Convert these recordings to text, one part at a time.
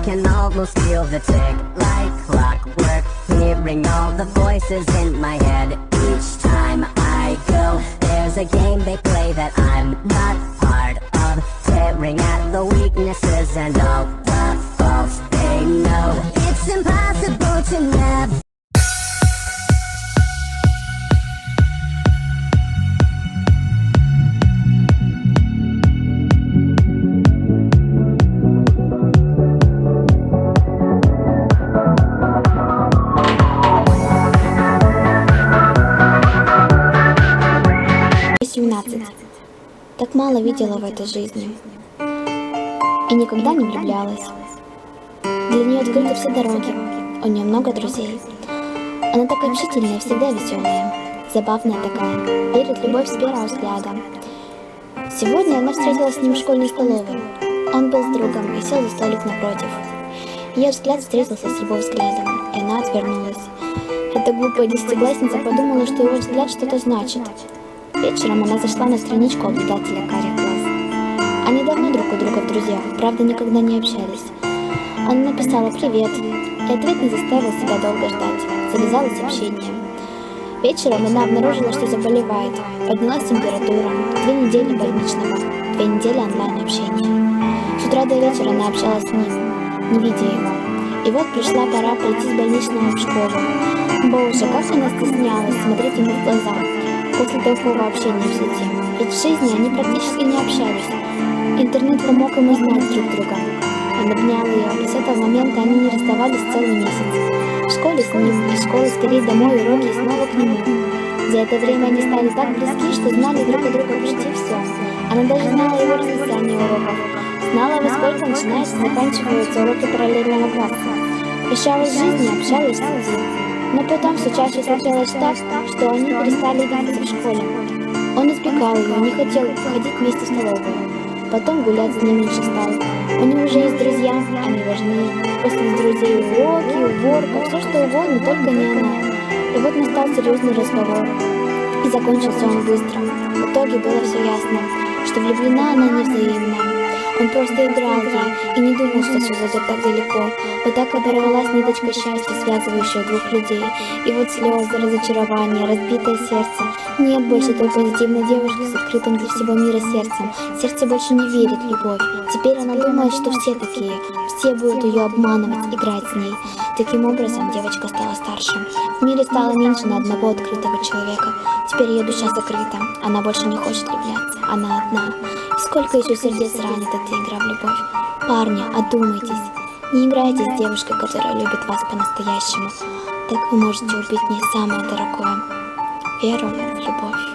can almost feel the tick like clockwork, hearing all the voices in my head. Each time I go, there's a game they play that I'm not part of, staring at the weaknesses and all the faults they know. It's impossible to never. Так мало видела в этой жизни и никогда не влюблялась. Для нее открыты все дороги, у нее много друзей. Она такая общительная, всегда веселая, забавная такая, верит в любовь с первого взгляда. Сегодня она встретилась с ним в школьной столовой. Он был с другом и сел за столик напротив. Ее взгляд встретился с его взглядом, и она отвернулась. Эта глупая десятиклассница подумала, что его взгляд что-то значит. Вечером она зашла на страничку обладателя карих глаз. Они давно друг у друга в друзьях, правда никогда не общались. Она написала «Привет», и ответ не заставил себя долго ждать. Завязалось общение. Вечером она обнаружила, что заболевает. Поднялась температура, 2 недели больничного, 2 недели онлайн-общения. С утра до вечера она общалась с ним, не видя его. И вот пришла пора пойти с больничного в школу. Боже, как она стеснялась смотреть ему в глаза после такого общения в сети. Ведь в жизни они практически не общались. Интернет помог им узнать друг друга. Он обнял ее, и с этого момента они не расставались целый месяц. В школе с ним, из школы скорее домой, уроки и снова к нему. За это время они стали так близки, что знали друг о друга почти все. Она даже знала его расписание уроков, знала, во сколько начинаются и заканчиваются уроки параллельного класса. Прощалась с жизнью, общалась в сети. Но потом все чаще случалось так, что они перестали видеться в школе. Он избегал ее, не хотел ходить вместе в столовую. Потом гулять с ним меньше стал. У него уже есть друзья, они важны. После друзей уроки, уборка, все что угодно, только не она. И вот настал серьезный разговор. И закончился он быстро. В итоге было все ясно, что влюблена она не взаимно. Он просто играл ей и не думал, что все зайдет так далеко. Вот так оборвалась ниточка счастья, связывающая двух людей. И вот слезы, разочарование, разбитое сердце. Нет больше той позитивной девушки с открытым для всего мира сердцем. Сердце больше не верит в любовь. Теперь она думает, что все такие. Все будут ее обманывать, играть с ней. Таким образом, девочка стала старше. В мире стало меньше на одного открытого человека. Теперь ее душа закрыта. Она больше не хочет влюбляться. Она одна. И сколько еще сердец ранит эта игра в любовь? Парни, одумайтесь. Не играйте с девушкой, которая любит вас по-настоящему. Так вы можете убить в ней самое дорогое — веру в любовь.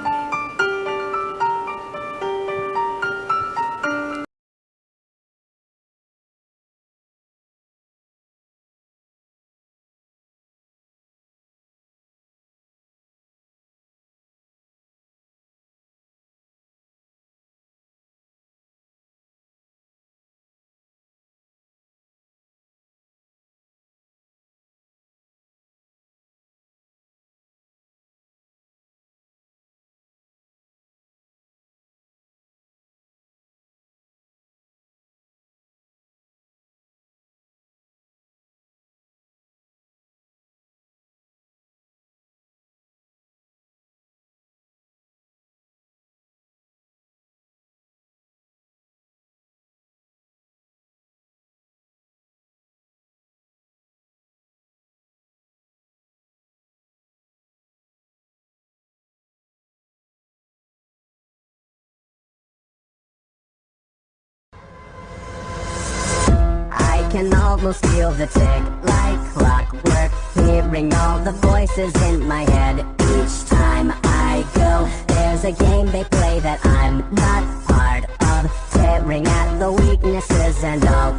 Can almost feel the tick like clockwork, hearing all the voices in my head. Each time I go, there's a game they play that I'm not part of, staring at the weaknesses and all